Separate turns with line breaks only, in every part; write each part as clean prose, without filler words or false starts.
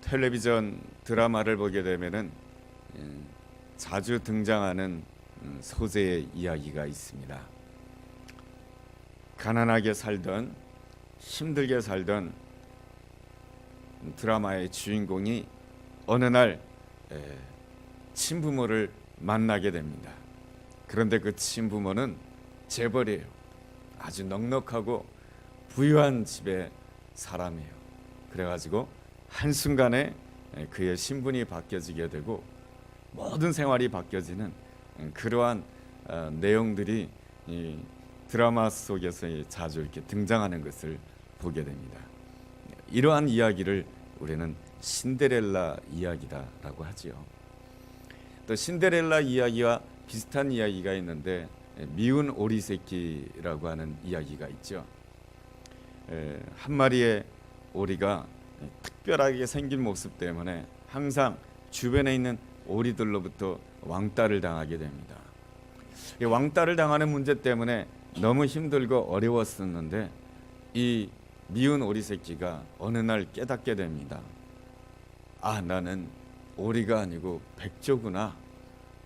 텔레비전 드라마를 보게 되면은 자주 등장하는 소재의 이야기가 있습니다. 가난하게 살던 힘들게 살던 드라마의 주인공이 어느 날 친부모를 만나게 됩니다. 그런데 그 친부모는 재벌이에요. 아주 넉넉하고 부유한 집의 사람이에요. 그래가지고 한순간에 그의 신분이 바뀌어지게 되고 모든 생활이 바뀌어지는 그러한 내용들이 이 드라마 속에서 자주 이렇게 등장하는 것을 보게 됩니다. 이러한 이야기를 우리는 신데렐라 이야기다라고 하지요. 또 신데렐라 이야기와 비슷한 이야기가 있는데 미운 오리 새끼라고 하는 이야기가 있죠. 한 마리의 오리가 특별하게 생긴 모습 때문에 항상 주변에 있는 오리들로부터 왕따를 당하게 됩니다. 왕따를 당하는 문제 때문에 너무 힘들고 어려웠었는데 이 미운 오리 새끼가 어느 날 깨닫게 됩니다. 아, 나는 오리가 아니고 백조구나.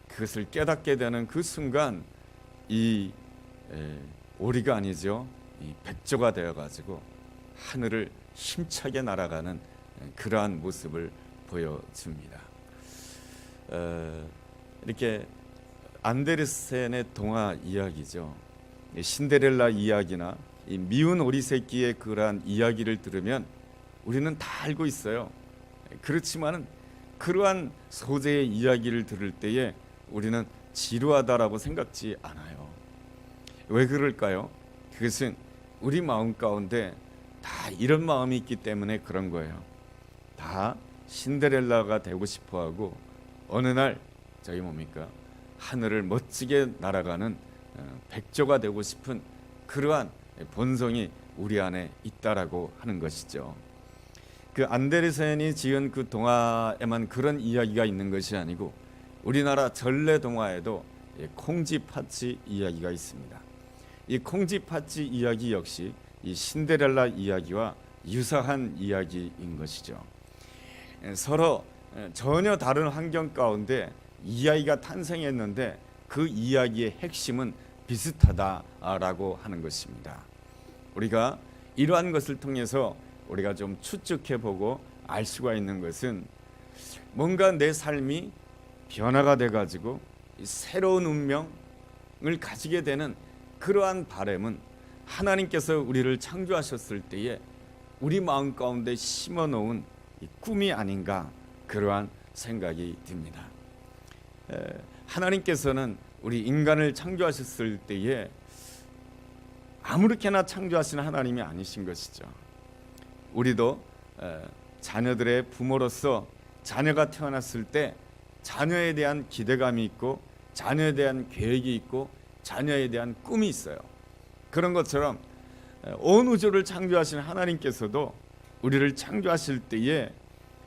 그것을 깨닫게 되는 그 순간 이 오리가 아니죠. 이 백조가 되어가지고 하늘을 힘차게 날아가는 그러한 모습을 보여줍니다. 이렇게 안데르센의 동화 이야기죠. 신데렐라 이야기나 이 미운 오리 새끼의 그러한 이야기를 들으면 우리는 다 알고 있어요. 그렇지만은 그러한 소재의 이야기를 들을 때에 우리는 지루하다라고 생각지 않아요. 왜 그럴까요? 그것은 우리 마음 가운데 다 이런 마음이 있기 때문에 그런 거예요. 다 신데렐라가 되고 싶어하고 어느 날 저기 뭡니까? 하늘을 멋지게 날아가는 백조가 되고 싶은 그러한 본성이 우리 안에 있다라고 하는 것이죠. 그 안데르센이 지은 그 동화에만 그런 이야기가 있는 것이 아니고 우리나라 전래 동화에도 콩쥐팥쥐 이야기가 있습니다. 이 콩쥐팥쥐 이야기 역시 이 신데렐라 이야기와 유사한 이야기인 것이죠. 서로 전혀 다른 환경 가운데 이야기가 탄생했는데 그 이야기의 핵심은 비슷하다라고 하는 것입니다. 우리가 이러한 것을 통해서 우리가 좀 추측해보고 알 수가 있는 것은 뭔가 내 삶이 변화가 돼가지고 새로운 운명을 가지게 되는 그러한 바람은 하나님께서 우리를 창조하셨을 때에 우리 마음 가운데 심어놓은 꿈이 아닌가 그러한 생각이 듭니다. 하나님께서는 우리 인간을 창조하셨을 때에 아무렇게나 창조하신 하나님이 아니신 것이죠. 우리도 자녀들의 부모로서 자녀가 태어났을 때 자녀에 대한 기대감이 있고 자녀에 대한 계획이 있고 자녀에 대한 꿈이 있어요. 그런 것처럼 온 우주를 창조하신 하나님께서도 우리를 창조하실 때에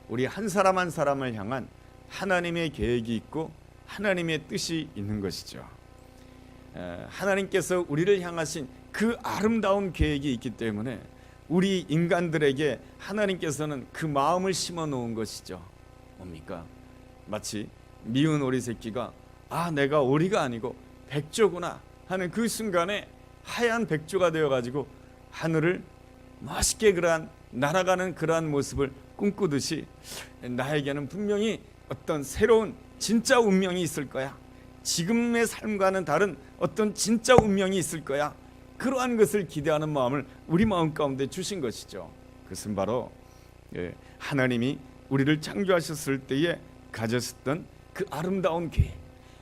우리 한 사람 한 사람을 향한 하나님의 계획이 있고 하나님의 뜻이 있는 것이죠. 하나님께서 우리를 향하신 그 아름다운 계획이 있기 때문에 우리 인간들에게 하나님께서는 그 마음을 심어 놓은 것이죠. 뭡니까? 마치 미운 오리 새끼가 아, 내가 오리가 아니고 백조구나 하는 그 순간에 하얀 백조가 되어가지고 하늘을 멋있게 그러한 날아가는 그러한 모습을 꿈꾸듯이 나에게는 분명히 어떤 새로운 진짜 운명이 있을 거야. 지금의 삶과는 다른 어떤 진짜 운명이 있을 거야. 그러한 것을 기대하는 마음을 우리 마음 가운데 주신 것이죠. 그것은 바로 하나님이 우리를 창조하셨을 때에 가졌던 그 아름다운 계획,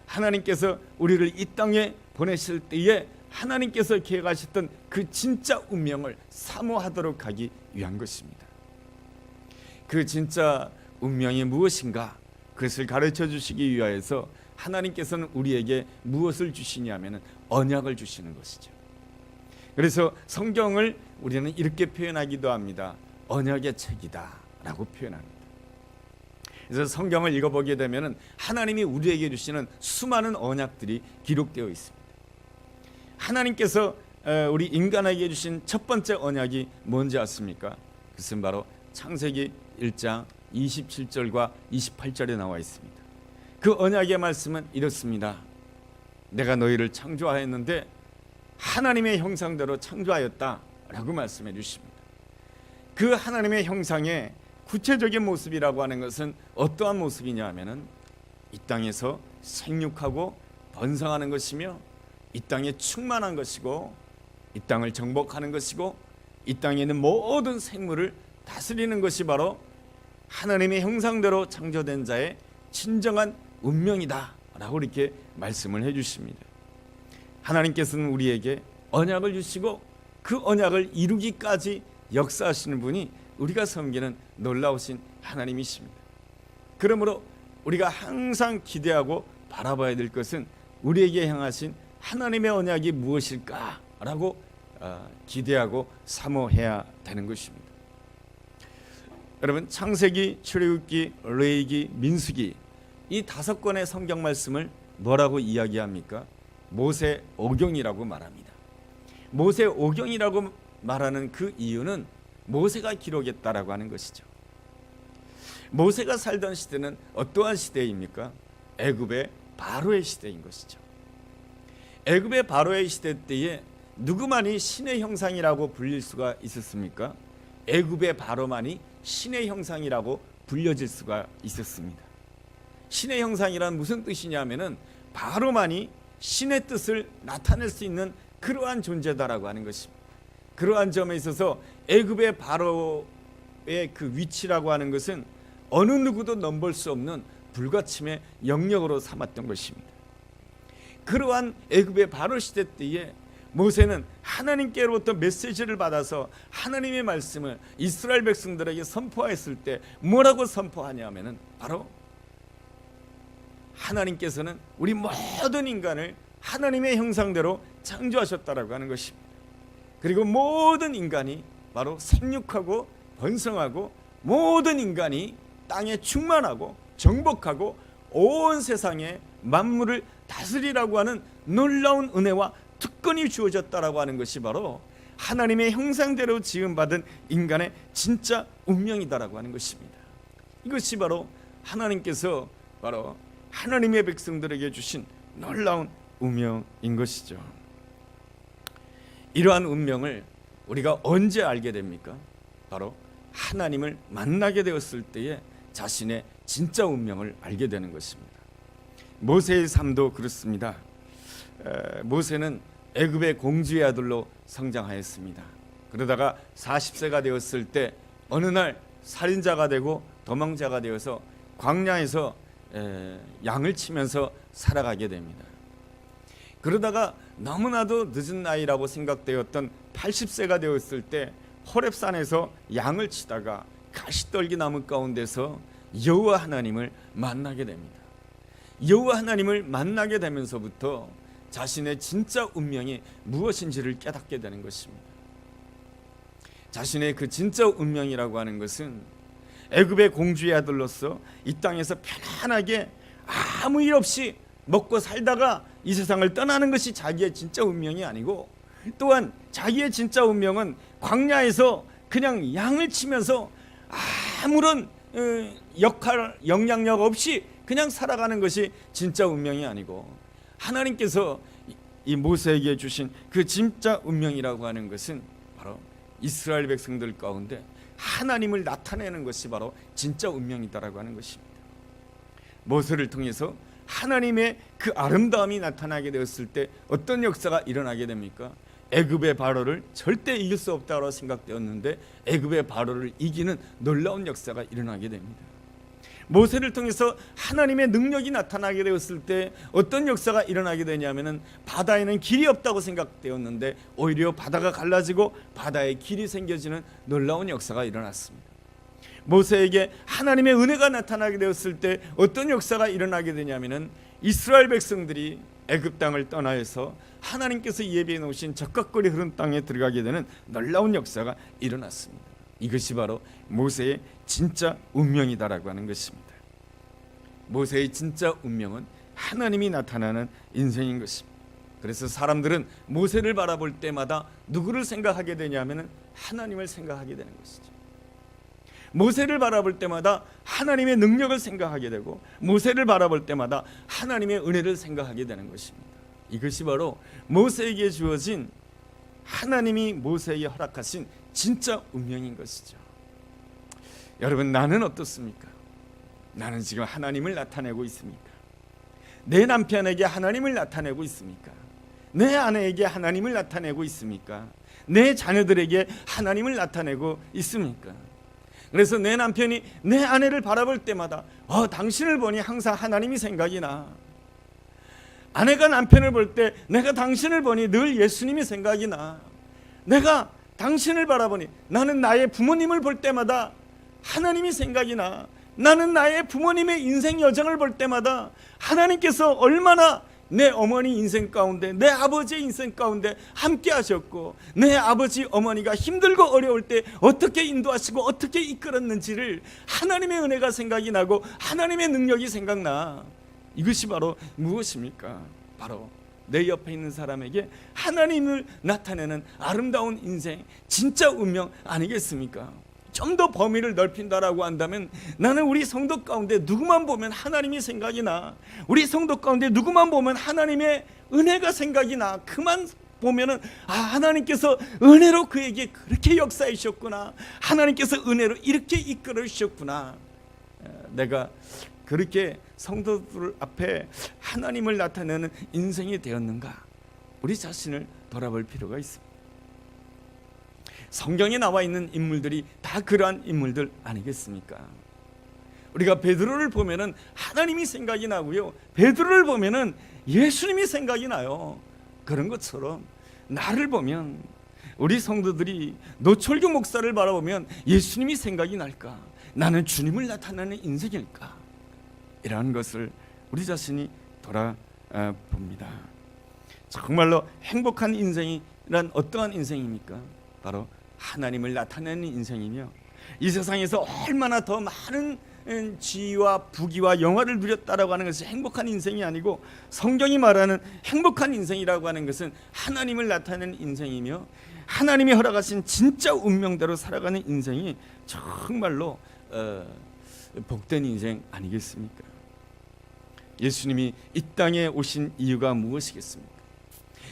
하나님께서 우리를 이 땅에 보내실 때에 하나님께서 계획하셨던 그 진짜 운명을 사모하도록 하기 위한 것입니다. 그 진짜 운명이 무엇인가 그것을 가르쳐 주시기 위하여서 하나님께서는 우리에게 무엇을 주시냐면 언약을 주시는 것이죠. 그래서 성경을 우리는 이렇게 표현하기도 합니다. 언약의 책이다 라고 표현합니다. 그래서 성경을 읽어보게 되면 하나님이 우리에게 주시는 수많은 언약들이 기록되어 있습니다. 하나님께서 우리 인간에게 주신 첫 번째 언약이 뭔지 아십니까? 그것은 바로 창세기 1장 27절과 28절에 나와 있습니다. 그 언약의 말씀은 이렇습니다. 내가 너희를 창조하였는데 하나님의 형상대로 창조하였다라고 말씀해 주십니다. 그 하나님의 형상의 구체적인 모습이라고 하는 것은 어떠한 모습이냐 하면은 이 땅에서 생육하고 번성하는 것이며 이 땅에 충만한 것이고 이 땅을 정복하는 것이고 이 땅에 있는 모든 생물을 다스리는 것이 바로 하나님의 형상대로 창조된 자의 진정한 운명이다 라고 이렇게 말씀을 해 주십니다. 하나님께서는 우리에게 언약을 주시고 그 언약을 이루기까지 역사하시는 분이 우리가 섬기는 놀라우신 하나님이십니다. 그러므로 우리가 항상 기대하고 바라봐야 될 것은 우리에게 향하신 하나님의 언약이 무엇일까라고 기대하고 사모해야 되는 것입니다. 여러분, 창세기, 출애굽기, 레위기, 민수기 이 5권의 성경 말씀을 뭐라고 이야기합니까? 모세 오경이라고 말합니다. 모세 오경이라고 말하는 그 이유는 모세가 기록했다라고 하는 것이죠. 모세가 살던 시대는 어떠한 시대입니까? 애굽의 바로의 시대인 것이죠. 애굽의 바로의 시대 때에 누구만이 신의 형상이라고 불릴 수가 있었습니까? 애굽의 바로만이 신의 형상이라고 불려질 수가 있었습니다. 신의 형상이란 무슨 뜻이냐면은 바로만이 신의 뜻을 나타낼 수 있는 그러한 존재다라고 하는 것입니다. 그러한 점에 있어서 애굽의 바로의 그 위치라고 하는 것은 어느 누구도 넘볼 수 없는 불가침의 영역으로 삼았던 것입니다. 그러한 애굽의 바로 시대 때에 모세는 하나님께로부터 메시지를 받아서 하나님의 말씀을 이스라엘 백성들에게 선포했을 때 뭐라고 선포하냐면은 바로 하나님께서는 우리 모든 인간을 하나님의 형상대로 창조하셨다라고 하는 것입니다. 그리고 모든 인간이 바로 생육하고 번성하고 모든 인간이 땅에 충만하고 정복하고 온 세상의 만물을 다스리라고 하는 놀라운 은혜와 특권이 주어졌다라고 하는 것이 바로 하나님의 형상대로 지음받은 인간의 진짜 운명이다라고 하는 것입니다. 이것이 바로 하나님께서 바로 하나님의 백성들에게 주신 놀라운 운명인 것이죠. 이러한 운명을 우리가 언제 알게 됩니까? 바로 하나님을 만나게 되었을 때에 자신의 진짜 운명을 알게 되는 것입니다. 모세의 삶도 그렇습니다. 모세는 애굽의 공주의 아들로 성장하였습니다. 그러다가 40세가 되었을 때 어느 날 살인자가 되고 도망자가 되어서 광야에서 양을 치면서 살아가게 됩니다. 그러다가 너무나도 늦은 나이라고 생각되었던 80세가 되었을 때 호렙산에서 양을 치다가 가시떨기 나무 가운데서 여호와 하나님을 만나게 됩니다. 여호와 하나님을 만나게 되면서부터 자신의 진짜 운명이 무엇인지를 깨닫게 되는 것입니다. 자신의 그 진짜 운명이라고 하는 것은 애굽의 공주의 아들로서 이 땅에서 편안하게 아무 일 없이 먹고 살다가 이 세상을 떠나는 것이 자기의 진짜 운명이 아니고, 또한 자기의 진짜 운명은 광야에서 그냥 양을 치면서 아무런 영향력 없이 그냥 살아가는 것이 진짜 운명이 아니고, 하나님께서 이 모세에게 주신 그 진짜 운명이라고 하는 것은 바로 이스라엘 백성들 가운데 하나님을 나타내는 것이 바로 진짜 운명이다라고 하는 것입니다. 모세를 통해서 하나님의 그 아름다움이 나타나게 되었을 때 어떤 역사가 일어나게 됩니까? 애굽의 바로를 절대 이길 수 없다고 생각되었는데 애굽의 바로를 이기는 놀라운 역사가 일어나게 됩니다. 모세를 통해서 하나님의 능력이 나타나게 되었을 때 어떤 역사가 일어나게 되냐면은 바다에는 길이 없다고 생각되었는데 오히려 바다가 갈라지고 바다에 길이 생겨지는 놀라운 역사가 일어났습니다. 모세에게 하나님의 은혜가 나타나게 되었을 때 어떤 역사가 일어나게 되냐면은 이스라엘 백성들이 애굽 땅을 떠나서 하나님께서 예비해 놓으신 적각거리 흐른 땅에 들어가게 되는 놀라운 역사가 일어났습니다. 이것이 바로 모세의 진짜 운명이다라고 하는 것입니다. 모세의 진짜 운명은 하나님이 나타나는 인생인 것입니다. 그래서 사람들은 모세를 바라볼 때마다 누구를 생각하게 되냐면은 하나님을 생각하게 되는 것이죠. 모세를 바라볼 때마다 하나님의 능력을 생각하게 되고, 모세를 바라볼 때마다 하나님의 은혜를 생각하게 되는 것입니다. 이것이 바로 모세에게 주어진, 하나님이 모세에게 허락하신 진짜 운명인 것이죠. 여러분, 나는 어떻습니까? 나는 지금 하나님을 나타내고 있습니까? 내 남편에게 하나님을 나타내고 있습니까? 내 아내에게 하나님을 나타내고 있습니까? 내 자녀들에게 하나님을 나타내고 있습니까? 그래서 내 남편이 내 아내를 바라볼 때마다 당신을 보니 항상 하나님이 생각이 나. 아내가 남편을 볼 때 내가 당신을 보니 늘 예수님이 생각이 나. 내가 당신을 바라보니, 나는 나의 부모님을 볼 때마다 하나님이 생각이 나. 나는 나의 부모님의 인생 여정을 볼 때마다 하나님께서 얼마나 내 어머니 인생 가운데, 내 아버지의 인생 가운데 함께 하셨고, 내 아버지 어머니가 힘들고 어려울 때 어떻게 인도하시고 어떻게 이끌었는지를 하나님의 은혜가 생각이 나고 하나님의 능력이 생각나. 이것이 바로 무엇입니까? 바로 내 옆에 있는 사람에게 하나님을 나타내는 아름다운 인생, 진짜 운명 아니겠습니까? 좀 더 범위를 넓힌다라고 한다면, 나는 우리 성도 가운데 누구만 보면 하나님이 생각이 나. 우리 성도 가운데 누구만 보면 하나님의 은혜가 생각이 나. 그만 보면은 하나님께서 은혜로 그에게 그렇게 역사해 주셨구나. 하나님께서 은혜로 이렇게 이끌어 주셨구나. 내가 그렇게 성도들 앞에 하나님을 나타내는 인생이 되었는가? 우리 자신을 돌아볼 필요가 있습니다. 성경에 나와 있는 인물들이 다 그러한 인물들 아니겠습니까? 우리가 베드로를 보면은 하나님이 생각이 나고요, 베드로를 보면은 예수님이 생각이 나요. 그런 것처럼 나를 보면, 우리 성도들이 노철규 목사를 바라보면 예수님이 생각이 날까? 나는 주님을 나타내는 인생일까? 이러한 것을 우리 자신이 돌아봅니다. 정말로 행복한 인생이란 어떠한 인생입니까? 바로 하나님을 나타내는 인생이며, 이 세상에서 얼마나 더 많은 지위와 부귀와 영화를 누렸다라고 하는 것이 행복한 인생이 아니고, 성경이 말하는 행복한 인생이라고 하는 것은 하나님을 나타내는 인생이며, 하나님이 허락하신 진짜 운명대로 살아가는 인생이 정말로 복된 인생 아니겠습니까? 예수님이 이 땅에 오신 이유가 무엇이겠습니까?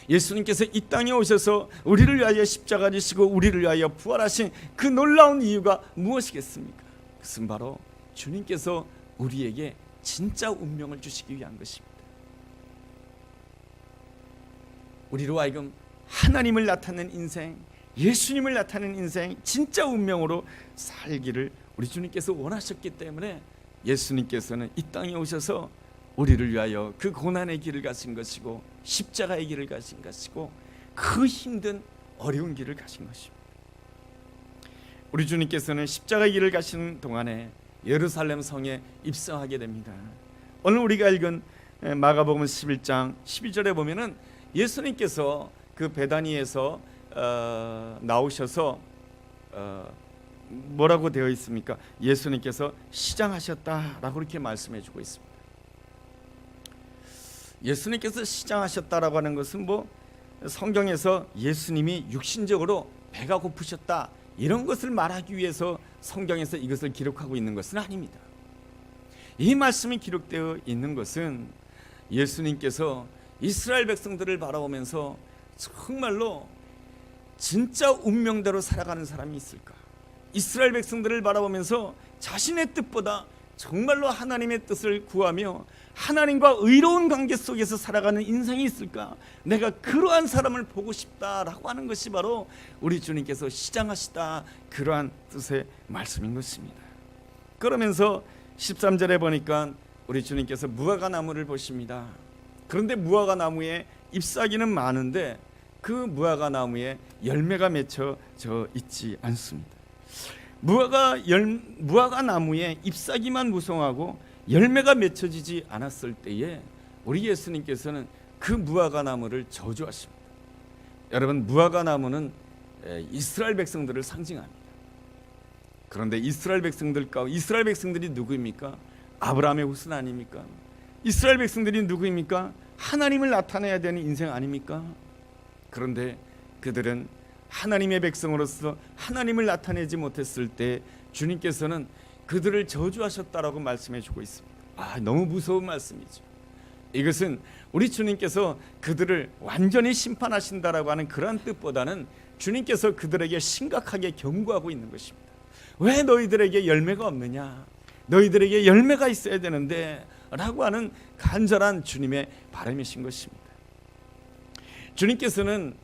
예수님께서 이 땅에 오셔서 우리를 위하여 십자가 지시고 우리를 위하여 부활하신 그 놀라운 이유가 무엇이겠습니까? 그것은 바로 주님께서 우리에게 진짜 운명을 주시기 위한 것입니다. 우리로 하여금 하나님을 나타내는 인생, 예수님을 나타내는 인생, 진짜 운명으로 살기를 우리 주님께서 원하셨기 때문에 예수님께서는 이 땅에 오셔서 우리를 위하여 그 고난의 길을 가신 것이고, 십자가의 길을 가신 것이고, 그 힘든 어려운 길을 가신 것입니다. 우리 주님께서는 십자가의 길을 가시는 동안에 예루살렘 성에 입성하게 됩니다. 오늘 우리가 읽은 마가복음 11장 12절에 보면은 예수님께서 그 베다니에서 나오셔서 뭐라고 되어 있습니까? 예수님께서 시장하셨다라고 그렇게 말씀해 주고 있습니다. 예수님께서 시장하셨다라고 하는 것은 성경에서 예수님이 육신적으로 배가 고프셨다 이런 것을 말하기 위해서 성경에서 이것을 기록하고 있는 것은 아닙니다. 이 말씀이 기록되어 있는 것은 예수님께서 이스라엘 백성들을 바라보면서 정말로 진짜 운명대로 살아가는 사람이 있을까? 이스라엘 백성들을 바라보면서 자신의 뜻보다 정말로 하나님의 뜻을 구하며 하나님과 의로운 관계 속에서 살아가는 인생이 있을까? 내가 그러한 사람을 보고 싶다라고 하는 것이 바로 우리 주님께서 시장하시다, 그러한 뜻의 말씀인 것입니다. 그러면서 13절에 보니까 우리 주님께서 무화과 나무를 보십니다. 그런데 무화과 나무에 잎사귀는 많은데 그 무화과 나무에 열매가 맺혀져 있지 않습니다. 무화과 나무에 잎사귀만 무성하고 열매가 맺혀지지 않았을 때에 우리 예수님께서는 그 무화과 나무를 저주하십니다. 여러분, 무화과 나무는 이스라엘 백성들을 상징합니다. 그런데 이스라엘 백성들이 누구입니까? 아브라함의 후손 아닙니까? 이스라엘 백성들이 누구입니까? 하나님을 나타내야 되는 인생 아닙니까? 그런데 그들은 하나님의 백성으로서 하나님을 나타내지 못했을 때 주님께서는 그들을 저주하셨다라고 말씀해 주고 있습니다. 너무 무서운 말씀이죠. 이것은 우리 주님께서 그들을 완전히 심판하신다라고 하는 그러한 뜻보다는 주님께서 그들에게 심각하게 경고하고 있는 것입니다. 왜 너희들에게 열매가 없느냐? 너희들에게 열매가 있어야 되는데 라고 하는 간절한 주님의 바람이신 것입니다. 주님께서는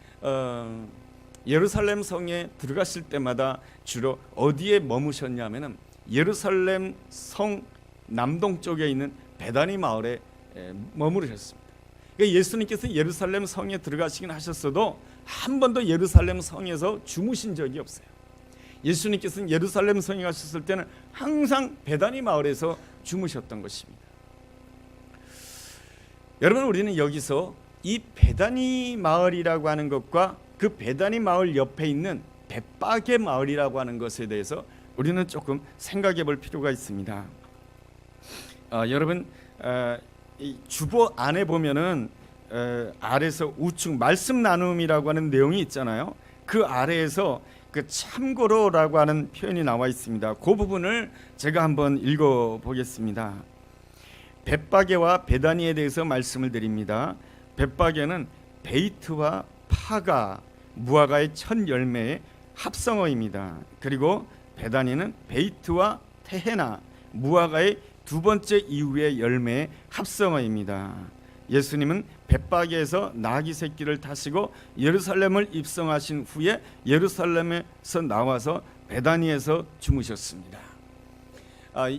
예루살렘 성에 들어가실 때마다 주로 어디에 머무셨냐면은 예루살렘 성 남동쪽에 있는 베다니 마을에 머무르셨습니다. 그러니까 예수님께서 예루살렘 성에 들어가시긴 하셨어도 한 번도 예루살렘 성에서 주무신 적이 없어요. 예수님께서는 예루살렘 성에 가셨을 때는 항상 베다니 마을에서 주무셨던 것입니다. 여러분, 우리는 여기서 이 베다니 마을이라고 하는 것과 그 베다니 마을 옆에 있는 벳바게 마을이라고 하는 것에 대해서 우리는 조금 생각해 볼 필요가 있습니다. 여러분, 이 주보 안에 보면은 아래에서 우측 말씀 나눔이라고 하는 내용이 있잖아요. 그 아래에서 그 참고로라고 하는 표현이 나와 있습니다. 그 부분을 제가 한번 읽어 보겠습니다. 벳바게와 베다니에 대해서 말씀을 드립니다. 벳바게는 베이트와 파가 무화과의 첫 열매의 합성어입니다. 그리고 베다니는 베이트와 테헤나 무화과의 두 번째 이후의 열매의 합성어입니다. 예수님은 벳바게에서 나귀 새끼를 타시고 예루살렘을 입성하신 후에 예루살렘에서 나와서 베다니에서 주무셨습니다.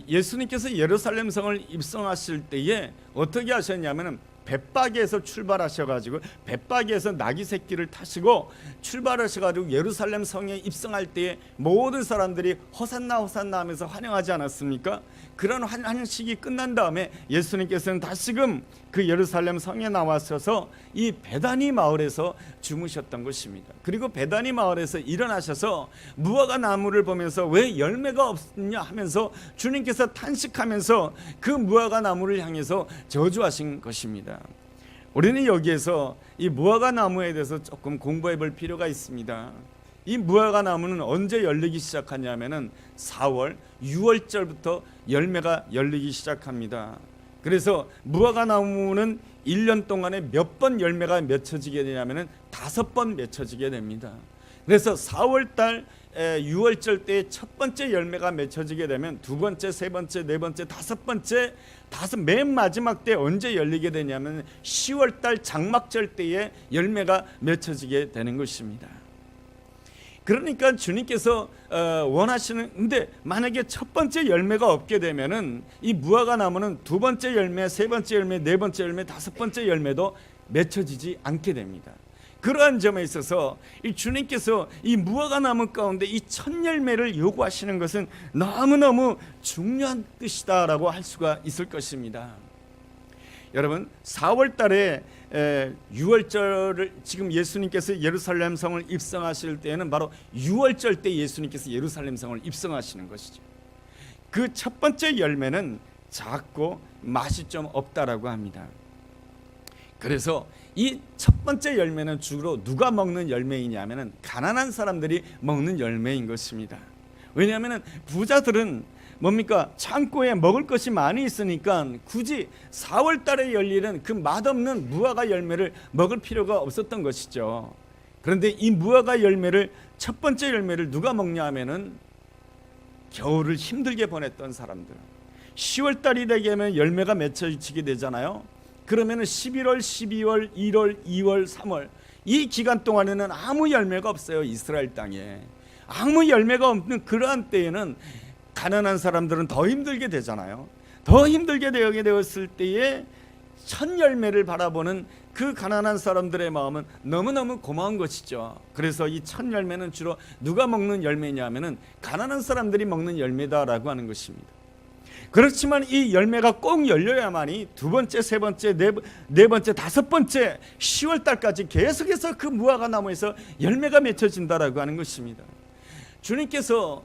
예수님께서 예루살렘 성을 입성하실 때에 어떻게 하셨냐면은 벳바게에서 출발하셔가지고 벳바게에서 나귀 새끼를 타시고 출발하셔가지고 예루살렘 성에 입성할 때에 모든 사람들이 호산나 호산나 하면서 환영하지 않았습니까? 그런 환영식이 끝난 다음에 예수님께서는 다시금 그 예루살렘 성에 나와셔서 이 베다니 마을에서 주무셨던 것입니다. 그리고 베다니 마을에서 일어나셔서 무화과 나무를 보면서 왜 열매가 없냐 하면서 주님께서 탄식하면서 그 무화과 나무를 향해서 저주하신 것입니다. 우리는 여기에서 이 무화과 나무에 대해서 조금 공부해 볼 필요가 있습니다. 이 무화과 나무는 언제 열리기 시작하냐면은 4월, 6월절부터 열매가 열리기 시작합니다. 그래서 무화과 나무는 1년 동안에 몇 번 열매가 맺혀지게 되냐면은 5번 맺혀지게 됩니다. 그래서 4월달 6월절 때 첫 번째 열매가 맺혀지게 되면 두 번째, 세 번째, 네 번째, 다섯 번째, 맨 마지막 때 언제 열리게 되냐면 10월달 장막절 때에 열매가 맺혀지게 되는 것입니다. 그러니까 주님께서 원하시는, 근데 만약에 첫 번째 열매가 없게 되면은 이 무화과 나무는 두 번째 열매, 세 번째 열매, 네 번째 열매, 다섯 번째 열매도 맺혀지지 않게 됩니다. 그러한 점에 있어서 이 주님께서 이 무화과 나무 가운데 이 첫 열매를 요구하시는 것은 너무너무 중요한 뜻이다라고 할 수가 있을 것입니다. 여러분, 4월 달에 6월절을 지금 예수님께서 예루살렘 성을 입성하실 때에는 바로 6월절 때 예수님께서 예루살렘 성을 입성하시는 것이죠. 그 첫 번째 열매는 작고 맛이 좀 없다라고 합니다. 그래서 이 첫 번째 열매는 주로 누가 먹는 열매이냐면은 가난한 사람들이 먹는 열매인 것입니다. 왜냐하면은 부자들은 뭡니까? 창고에 먹을 것이 많이 있으니까 굳이 4월 달에 열리는 그 맛없는 무화과 열매를 먹을 필요가 없었던 것이죠. 그런데 이 무화과 열매를, 첫 번째 열매를 누가 먹냐 하면은 겨울을 힘들게 보냈던 사람들. 10월 달이 되게 하면 열매가 맺혀지게 되잖아요. 그러면은 11월, 12월, 1월, 2월, 3월 이 기간 동안에는 아무 열매가 없어요. 이스라엘 땅에 아무 열매가 없는 그러한 때에는 가난한 사람들은 더 힘들게 되잖아요. 더 힘들게 되게 되었을 때에 첫 열매를 바라보는 그 가난한 사람들의 마음은 너무너무 고마운 것이죠. 그래서 이 첫 열매는 주로 누가 먹는 열매냐면은 가난한 사람들이 먹는 열매다라고 하는 것입니다. 그렇지만 이 열매가 꼭 열려야만이 두 번째, 세 번째, 네 번째, 다섯 번째 10월 달까지 계속해서 그 무화과 나무에서 열매가 맺혀진다라고 하는 것입니다. 주님께서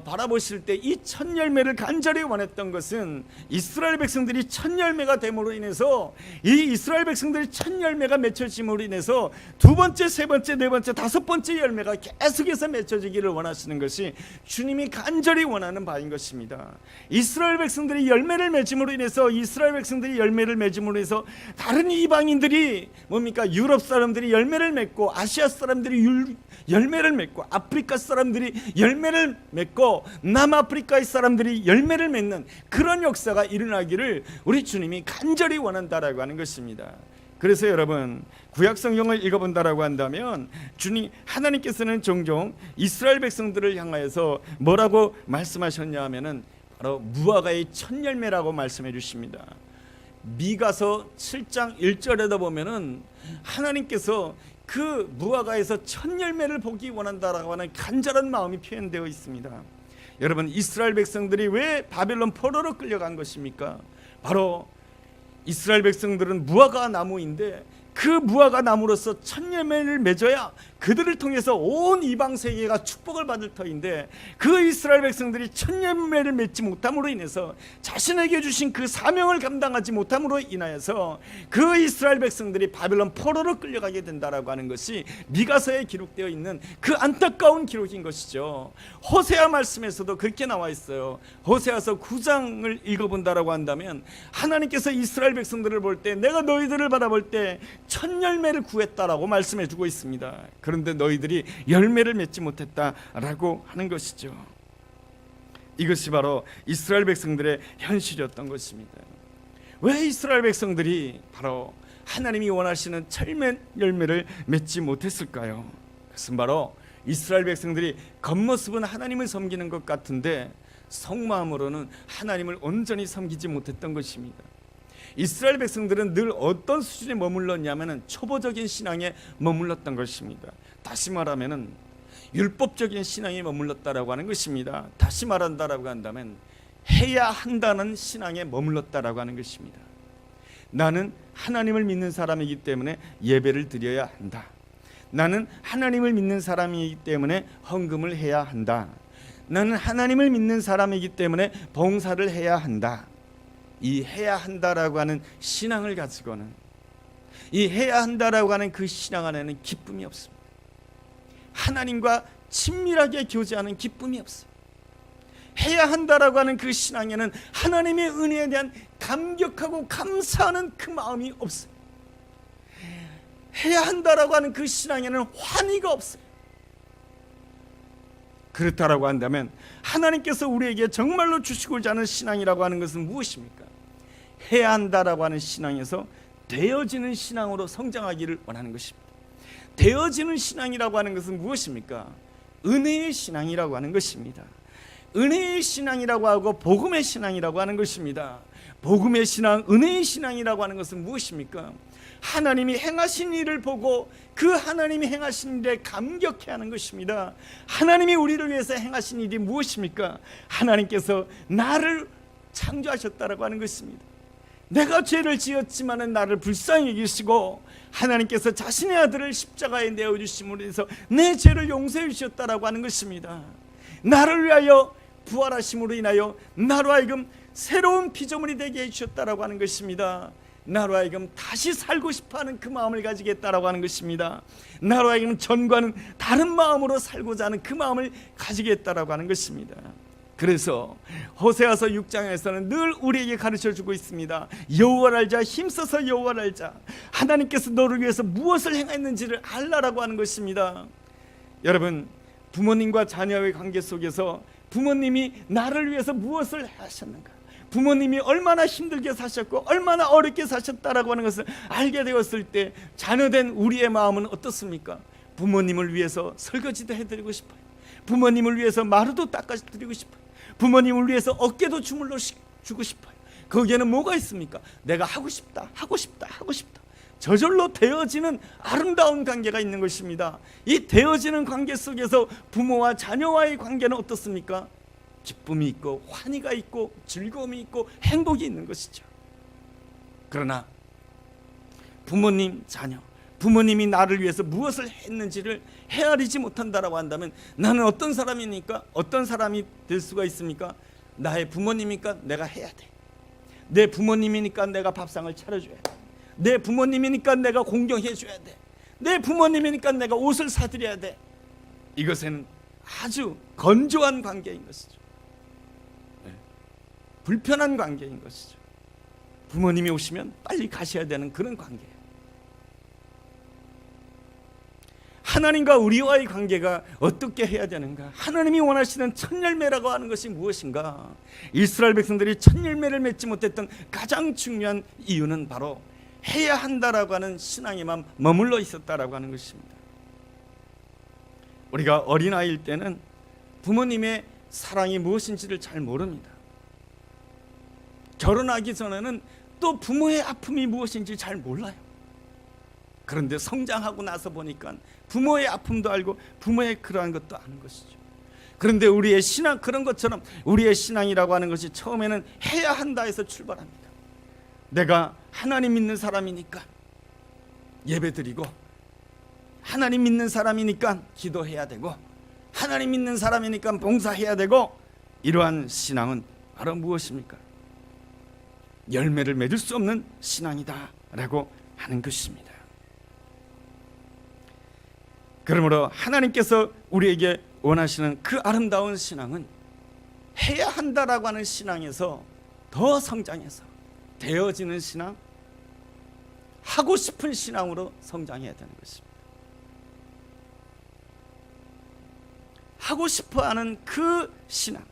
바라보실 때 이 첫 열매를 간절히 원했던 것은 이스라엘 백성들이 첫 열매가 됨으로 인해서, 이 이스라엘 백성들이 첫 열매가 맺혀짐으로 인해서 두 번째, 세 번째, 네 번째, 다섯 번째 열매가 계속해서 맺혀지기를 원하시는 것이 주님이 간절히 원하는 바인 것입니다. 이스라엘 백성들이 열매를 맺음으로 인해서, 이스라엘 백성들이 열매를 맺음으로 해서 다른 이방인들이 뭡니까? 유럽 사람들이 열매를 맺고, 아시아 사람들이 열매를 맺고, 아프리카 사람들이 열매를 맺고, 남아프리카의 사람들이 열매를 맺는 그런 역사가 일어나기를 우리 주님이 간절히 원한다라고 하는 것입니다. 그래서 여러분, 구약 성경을 읽어본다라고 한다면 하나님께서는 종종 이스라엘 백성들을 향하여서 뭐라고 말씀하셨냐 하면은 바로 무화과의 첫 열매라고 말씀해 주십니다. 미가서 7장 1절에다 보면은 하나님께서 그 무화과에서 첫 열매를 보기 원한다라고 하는 간절한 마음이 표현되어 있습니다. 여러분, 이스라엘 백성들이 왜 바벨론 포로로 끌려간 것입니까? 바로 이스라엘 백성들은 무화과 나무인데, 그 무화과 나무로서 첫 열매를 맺어야 그들을 통해서 온 이방 세계가 축복을 받을 터인데, 그 이스라엘 백성들이 첫 열매를 맺지 못함으로 인해서, 자신에게 주신 그 사명을 감당하지 못함으로 인하여서 그 이스라엘 백성들이 바벨론 포로로 끌려가게 된다라고 하는 것이 미가서에 기록되어 있는 그 안타까운 기록인 것이죠. 호세아 말씀에서도 그렇게 나와 있어요. 호세아서 9장을 읽어본다라고 한다면 하나님께서 이스라엘 백성들을 볼 때, 내가 너희들을 바라볼 때 첫 열매를 구했다라고 말씀해 주고 있습니다. 그런데 너희들이 열매를 맺지 못했다라고 하는 것이죠. 이것이 바로 이스라엘 백성들의 현실이었던 것입니다. 왜 이스라엘 백성들이 바로 하나님이 원하시는 첫 열매를 맺지 못했을까요? 그것은 바로 이스라엘 백성들이 겉모습은 하나님을 섬기는 것 같은데 속마음으로는 하나님을 온전히 섬기지 못했던 것입니다. 이스라엘 백성들은 늘 어떤 수준에 머물렀냐면 초보적인 신앙에 머물렀던 것입니다. 다시 말하면 율법적인 신앙에 머물렀다라고 하는 것입니다. 다시 말한다라고 한다면 해야 한다는 신앙에 머물렀다라고 하는 것입니다. 나는 하나님을 믿는 사람이기 때문에 예배를 드려야 한다. 나는 하나님을 믿는 사람이기 때문에 헌금을 해야 한다. 나는 하나님을 믿는 사람이기 때문에 봉사를 해야 한다. 이 해야 한다라고 하는 신앙을 가지고는, 이 해야 한다라고 하는 그 신앙 안에는 기쁨이 없습니다. 하나님과 친밀하게 교제하는 기쁨이 없어요. 해야 한다라고 하는 그 신앙에는 하나님의 은혜에 대한 감격하고 감사하는 그 마음이 없어요. 해야 한다라고 하는 그 신앙에는 환희가 없어요. 그렇다라고 한다면 하나님께서 우리에게 정말로 주시고자 하는 신앙이라고 하는 것은 무엇입니까? 해야 한다라고 하는 신앙에서 되어지는 신앙으로 성장하기를 원하는 것입니다. 되어지는 신앙이라고 하는 것은 무엇입니까? 은혜의 신앙이라고 하는 것입니다. 은혜의 신앙이라고 하고 복음의 신앙이라고 하는 것입니다. 복음의 신앙, 은혜의 신앙이라고 하는 것은 무엇입니까? 하나님이 행하신 일을 보고 그 하나님이 행하신 일에 감격해 하는 것입니다. 하나님이 우리를 위해서 행하신 일이 무엇입니까? 하나님께서 나를 창조하셨다라고 하는 것입니다. 내가 죄를 지었지만 나를 불쌍히 여기시고 하나님께서 자신의 아들을 십자가에 내어주심으로 해서 내 죄를 용서해 주셨다라고 하는 것입니다. 나를 위하여 부활하심으로 인하여 나로 하여금 새로운 피조물이 되게 해주셨다라고 하는 것입니다. 나로 하여금 다시 살고 싶어하는 그 마음을 가지겠다라고 하는 것입니다. 나로 하여금 전과는 다른 마음으로 살고자 하는 그 마음을 가지겠다라고 하는 것입니다. 그래서 호세아서 6장에서는 늘 우리에게 가르쳐주고 있습니다. 여호와를 알자, 힘써서 여호와를 알자. 하나님께서 너를 위해서 무엇을 행했는지를 알라라고 하는 것입니다. 여러분, 부모님과 자녀의 관계 속에서 부모님이 나를 위해서 무엇을 하셨는가, 부모님이 얼마나 힘들게 사셨고 얼마나 어렵게 사셨다라고 하는 것을 알게 되었을 때 자녀된 우리의 마음은 어떻습니까? 부모님을 위해서 설거지도 해드리고 싶어요. 부모님을 위해서 마루도 닦아드리고 싶어요. 부모님을 위해서 어깨도 주물러 주고 싶어요. 거기에는 뭐가 있습니까? 내가 하고 싶다, 하고 싶다, 하고 싶다. 저절로 되어지는 아름다운 관계가 있는 것입니다. 이 되어지는 관계 속에서 부모와 자녀와의 관계는 어떻습니까? 기쁨이 있고 환희가 있고 즐거움이 있고 행복이 있는 것이죠. 그러나 부모님, 자녀,
부모님이 나를 위해서 무엇을 했는지를 헤아리지 못한다라고 한다면 나는 어떤 사람이니까, 어떤 사람이 될 수가 있습니까? 나의 부모님이니까 내가 해야 돼. 내 부모님이니까 내가 밥상을 차려줘야 돼. 내 부모님이니까 내가 공경해 줘야 돼. 내 부모님이니까 내가 옷을 사드려야 돼. 이것은 아주 건조한 관계인 것이죠. 불편한 관계인 것이죠. 부모님이 오시면 빨리 가셔야 되는 그런 관계예요. 하나님과 우리와의 관계가 어떻게 해야 되는가? 하나님이 원하시는 첫 열매라고 하는 것이 무엇인가? 이스라엘 백성들이 첫 열매를 맺지 못했던 가장 중요한 이유는 바로 해야 한다라고 하는 신앙에만 머물러 있었다라고 하는 것입니다. 우리가 어린아이일 때는 부모님의 사랑이 무엇인지를 잘 모릅니다. 결혼하기 전에는 또 부모의 아픔이 무엇인지 잘 몰라요. 그런데 성장하고 나서 보니까 부모의 아픔도 알고 부모의 그러한 것도 아는 것이죠. 그런데 우리의 신앙, 그런 것처럼 우리의 신앙이라고 하는 것이 처음에는 해야 한다 해서 출발합니다. 내가 하나님 믿는 사람이니까 예배드리고, 하나님 믿는 사람이니까 기도해야 되고, 하나님 믿는 사람이니까 봉사해야 되고, 이러한 신앙은 바로 무엇입니까? 열매를 맺을 수 없는 신앙이다 라고 하는 것입니다. 그러므로 하나님께서 우리에게 원하시는 그 아름다운 신앙은 해야 한다라고 하는 신앙에서 더 성장해서 되어지는 신앙, 하고 싶은 신앙으로 성장해야 되는 것입니다. 하고 싶어하는 그 신앙,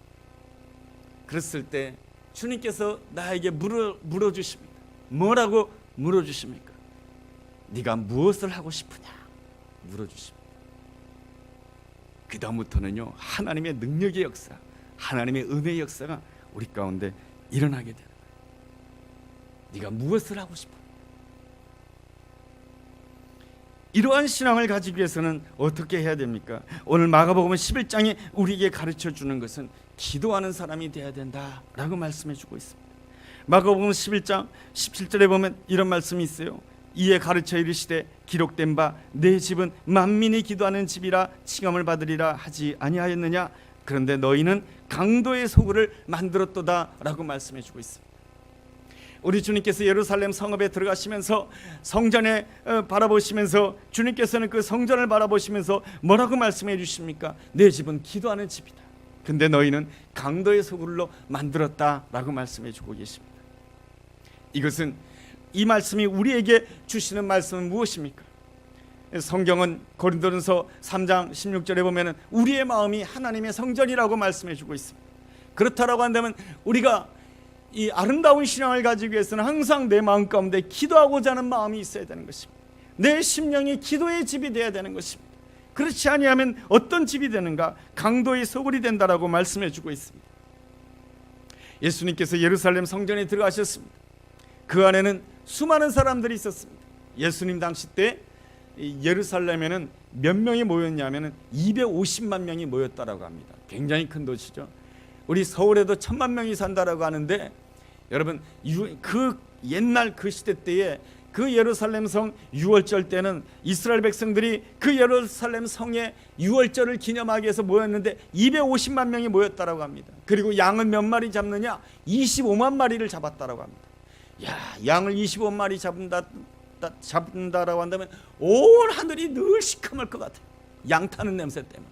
그랬을 때 주님께서 나에게 물어주십니다. 뭐라고 물어주십니까? 네가 무엇을 하고 싶으냐 물어주십니다. 그 다음부터는요, 하나님의 능력의 역사, 하나님의 은혜의 역사가 우리 가운데 일어나게 되는 거예요. 네가 무엇을 하고 싶어? 이러한 신앙을 가지기 위해서는 어떻게 해야 됩니까? 오늘 마가복음 11장에 우리에게 가르쳐 주는 것은 기도하는 사람이 되어야 된다라고 말씀해 주고 있습니다. 마가복음 11장 17절에 보면 이런 말씀이 있어요. 이에 가르쳐 이르시되 기록된 바 내 집은 만민이 기도하는 집이라 칭함을 받으리라 하지 아니하였느냐? 그런데 너희는 강도의 소굴을 만들었도다 라고 말씀해 주고 있습니다. 우리 주님께서 예루살렘 성읍에 들어가시면서 성전에 바라보시면서 주님께서는 그 성전을 바라보시면서 뭐라고 말씀해 주십니까? 내 집은 기도하는 집이다. 근데 너희는 강도의 소굴로 만들었다라고 말씀해 주고 계십니다. 이것은, 이 말씀이 우리에게 주시는 말씀은 무엇입니까? 성경은 고린도전서 3장 16절에 보면 우리의 마음이 하나님의 성전이라고 말씀해 주고 있습니다. 그렇다라고 한다면 우리가 이 아름다운 신앙을 가지기 위해서는 항상 내 마음 가운데 기도하고자 하는 마음이 있어야 되는 것입니다. 내 심령이 기도의 집이 되어야 되는 것입니다. 그렇지 아니하면 어떤 집이 되는가? 강도의 소굴이 된다라고 말씀해 주고 있습니다. 예수님께서 예루살렘 성전에 들어가셨습니다. 그 안에는 수많은 사람들이 있었습니다. 예수님 당시 때 예루살렘에는 몇 명이 모였냐면 250만 명이 모였다라고 합니다. 굉장히 큰 도시죠. 우리 서울에도 1000만 명이 산다라고 하는데, 여러분 그 옛날 그 시대 때에 그 예루살렘 성 유월절 때는 이스라엘 백성들이 그 예루살렘 성의 유월절을 기념하기 위해서 모였는데 250만 명이 모였다라고 합니다. 그리고 양은 몇 마리 잡느냐? 25만 마리를 잡았다라고 합니다. 야, 양을 25마리 잡는다라고 한다면 온 하늘이 늘 시커멀 것 같아요. 양 타는 냄새 때문에.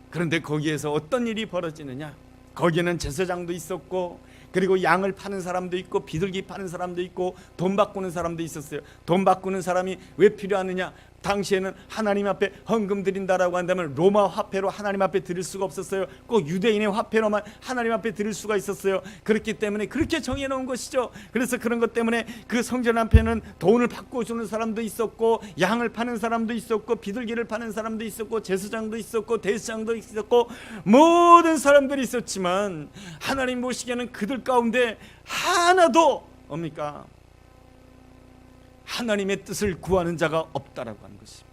그런데 거기에서 어떤 일이 벌어지느냐? 거기에는 제사장도 있었고, 그리고 양을 파는 사람도 있고, 비둘기 파는 사람도 있고, 돈 바꾸는 사람도 있었어요. 돈 바꾸는 사람이 왜 필요하느냐? 당시에는 하나님 앞에 헌금 드린다라고 한다면 로마 화폐로 하나님 앞에 드릴 수가 없었어요. 꼭 유대인의 화폐로만 하나님 앞에 드릴 수가 있었어요. 그렇기 때문에 그렇게 정해놓은 것이죠. 그래서 그런 것 때문에 그 성전 앞에는 돈을 바꿔주는 사람도 있었고, 양을 파는 사람도 있었고, 비둘기를 파는 사람도 있었고, 제사장도 있었고, 대제사장도 있었고, 모든 사람들이 있었지만 하나님 보시기에는 그들 가운데 하나도 뭡니까? 하나님의 뜻을 구하는 자가 없다라고 하는 것입니다.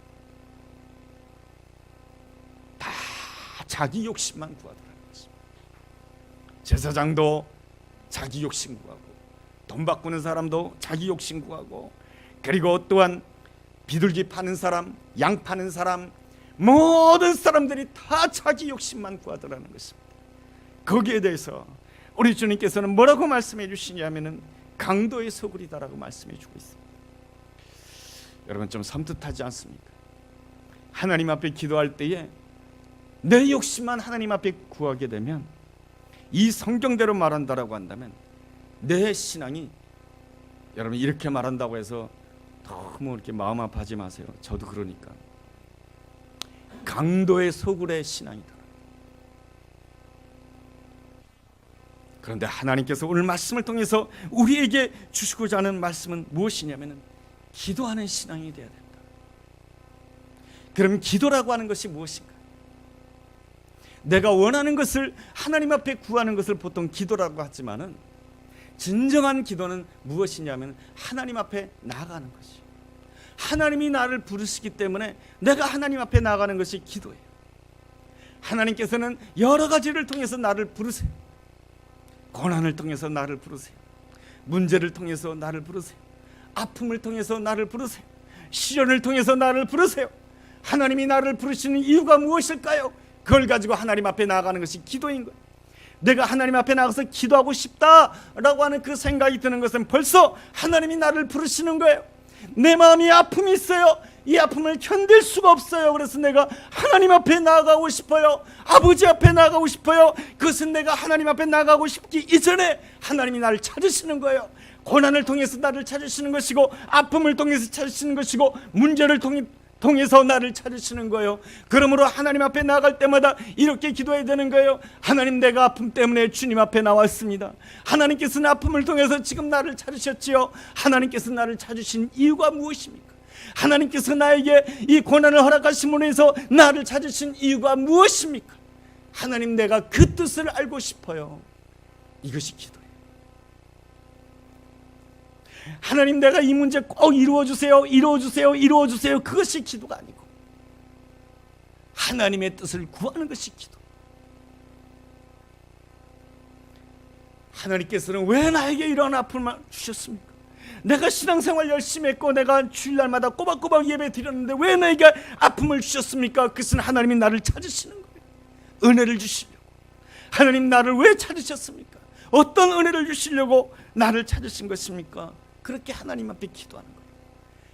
다 자기 욕심만 구하더라는 것입니다. 제사장도 자기 욕심 구하고, 돈 바꾸는 사람도 자기 욕심 구하고, 그리고 또한 비둘기 파는 사람, 양 파는 사람, 모든 사람들이 다 자기 욕심만 구하더라는 것입니다. 거기에 대해서 우리 주님께서는 뭐라고 말씀해 주시냐면은 강도의 소굴이다라고 말씀해 주고 있습니다. 여러분, 좀 섬뜩하지 않습니까? 하나님 앞에 기도할 때에 내 욕심만 하나님 앞에 구하게 되면, 이 성경대로 말한다라고 한다면 내 신앙이, 여러분 이렇게 말한다고 해서 너무 이렇게 마음 아파하지 마세요. 저도 그러니까. 강도의 소굴의 신앙이다. 그런데 하나님께서 오늘 말씀을 통해서 우리에게 주시고자 하는 말씀은 무엇이냐면 기도하는 신앙이 되어야 된다. 그럼 기도라고 하는 것이 무엇인가? 내가 원하는 것을 하나님 앞에 구하는 것을 보통 기도라고 하지만은, 진정한 기도는 무엇이냐면 하나님 앞에 나아가는 것이에요. 하나님이 나를 부르시기 때문에 내가 하나님 앞에 나아가는 것이 기도예요. 하나님께서는 여러 가지를 통해서 나를 부르세요. 고난을 통해서 나를 부르세요. 문제를 통해서 나를 부르세요. 아픔을 통해서 나를 부르세요. 시련을 통해서 나를 부르세요. 하나님이 나를 부르시는 이유가 무엇일까요? 그걸 가지고 하나님 앞에 나아가는 것이 기도인 거예요. 내가 하나님 앞에 나가서 기도하고 싶다라고 하는 그 생각이 드는 것은 벌써 하나님이 나를 부르시는 거예요. 내 마음이 아픔이 있어요. 이 아픔을 견딜 수가 없어요. 그래서 내가 하나님 앞에 나아가고 싶어요. 아버지 앞에 나아가고 싶어요. 그것은 내가 하나님 앞에 나아가고 싶기 이전에 하나님이 나를 찾으시는 거예요. 고난을 통해서 나를 찾으시는 것이고, 아픔을 통해서 찾으시는 것이고, 문제를 통해서 나를 찾으시는 거예요. 그러므로 하나님 앞에 나아갈 때마다 이렇게 기도해야 되는 거예요. 하나님, 내가 아픔 때문에 주님 앞에 나왔습니다. 하나님께서는 아픔을 통해서 지금 나를 찾으셨지요. 하나님께서 나를 찾으신 이유가 무엇입니까? 하나님께서 나에게 이 고난을 허락하심으로 해서 나를 찾으신 이유가 무엇입니까? 하나님, 내가 그 뜻을 알고 싶어요. 이것이 기도예요. 하나님, 내가 이 문제 꼭 이루어주세요, 이루어주세요, 이루어주세요. 그것이 기도가 아니고 하나님의 뜻을 구하는 것이 기도. 하나님께서는 왜 나에게 이런 아픔을 주셨습니까? 내가 신앙생활 열심히 했고 내가 주일날마다 꼬박꼬박 예배 드렸는데 왜 나에게 아픔을 주셨습니까? 그것은 하나님이 나를 찾으시는 거예요. 은혜를 주시려고. 하나님, 나를 왜 찾으셨습니까? 어떤 은혜를 주시려고 나를 찾으신 것입니까? 그렇게 하나님 앞에 기도하는 거예요.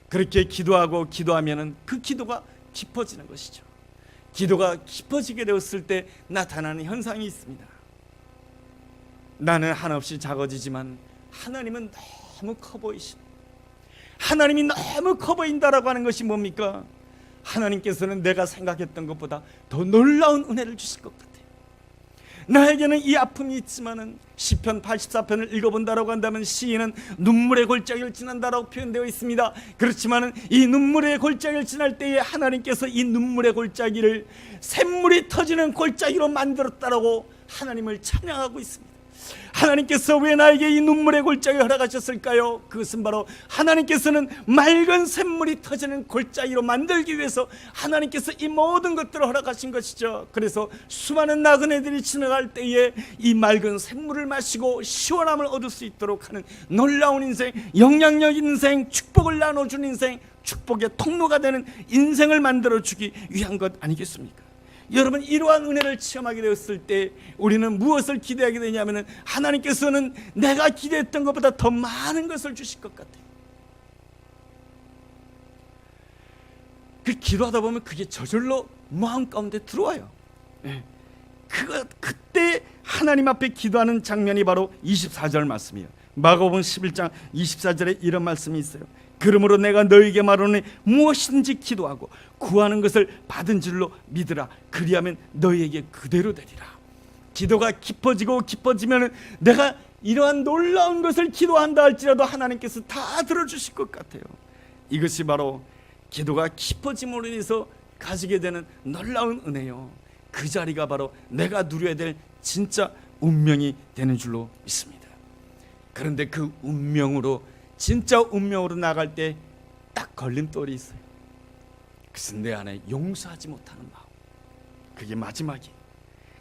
그렇게 기도하고 기도하면은 그 기도가 깊어지는 것이죠. 기도가 깊어지게 되었을 때 나타나는 현상이 있습니다. 나는 한없이 작아지지만 하나님은 너무 커 보이시는, 하나님이 너무 커 보인다라고 하는 것이 뭡니까? 하나님께서는 내가 생각했던 것보다 더 놀라운 은혜를 주실 것 같아요. 나에게는 이 아픔이 있지만은 시편 84편을 읽어본다라고 한다면 시인은 눈물의 골짜기를 지난다라고 표현되어 있습니다. 그렇지만은 이 눈물의 골짜기를 지날 때에 하나님께서 이 눈물의 골짜기를 샘물이 터지는 골짜기로 만들었다라고 하나님을 찬양하고 있습니다. 하나님께서 왜 나에게 이 눈물의 골짜기를 허락하셨을까요? 그것은 바로 하나님께서는 맑은 샘물이 터지는 골짜기로 만들기 위해서 하나님께서 이 모든 것들을 허락하신 것이죠. 그래서 수많은 나그네들이 지나갈 때에 이 맑은 샘물을 마시고 시원함을 얻을 수 있도록 하는 놀라운 인생, 영향력 인생, 축복을 나눠주는 인생, 축복의 통로가 되는 인생을 만들어주기 위한 것 아니겠습니까? 여러분, 이러한 은혜를 체험하게 되었을 때 우리는 무엇을 기대하게 되냐면 하나님께서는 내가 기대했던 것보다 더 많은 것을 주실 것 같아요. 그 기도하다 보면 그게 저절로 마음 가운데 들어와요. 그때 하나님 앞에 기도하는 장면이 바로 24절 말씀이에요. 마가복음 11장 24절에 이런 말씀이 있어요. 그러므로 내가 너에게 말하노니 무엇이든지 기도하고 구하는 것을 받은 줄로 믿으라. 그리하면 너에게 그대로 되리라. 기도가 깊어지고 깊어지면 내가 이러한 놀라운 것을 기도한다 할지라도 하나님께서 다 들어주실 것 같아요. 이것이 바로 기도가 깊어짐으로 인해서 가지게 되는 놀라운 은혜요. 그 자리가 바로 내가 누려야 될 진짜 운명이 되는 줄로 믿습니다. 그런데 그 운명으로, 진짜 운명으로 나갈 때 딱 걸림돌이 있어요. 그것은 내 안에 용서하지 못하는 마음. 그게 마지막이에요.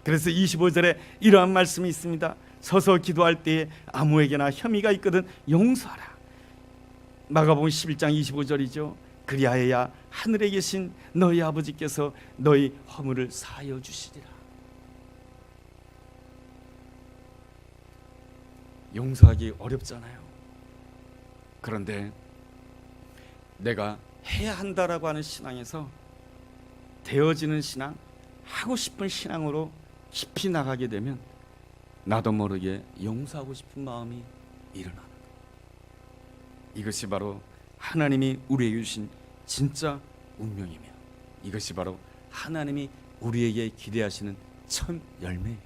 그래서 25절에 이러한 말씀이 있습니다. 서서 기도할 때에 아무에게나 혐의가 있거든 용서하라. 마가복음 11장 25절이죠. 그리하여야 하늘에 계신 너희 아버지께서 너희 허물을 사하여 주시리라. 용서하기 어렵잖아요. 그런데 내가 해야 한다라고 하는 신앙에서 되어지는 신앙, 하고 싶은 신앙으로 깊이 나가게 되면 나도 모르게 용서하고 싶은 마음이 일어나는 거예요. 이것이 바로 하나님이 우리에게 주신 진짜 운명이며, 이것이 바로 하나님이 우리에게 기대하시는 첫 열매예요.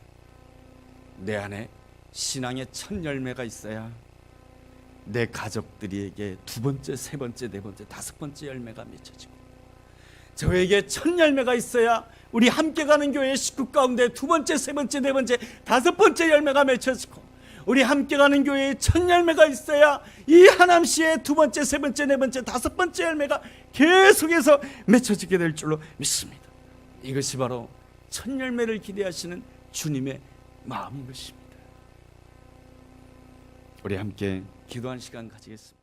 내 안에 신앙의 첫 열매가 있어야 내 가족들에게 두 번째, 세 번째, 네 번째, 다섯 번째 열매가 맺혀지고, 저에게 첫 열매가 있어야 우리 함께 가는 교회의 식구 가운데 두 번째, 세 번째, 네 번째, 다섯 번째 열매가 맺혀지고, 우리 함께 가는 교회의 첫 열매가 있어야 이 하남시의 두 번째, 세 번째, 네 번째, 다섯 번째 열매가 계속해서 맺혀지게 될 줄로 믿습니다. 이것이 바로 첫 열매를 기대하시는 주님의 마음인 것입니다. 우리 함께 기도하는 시간 가지겠습니다.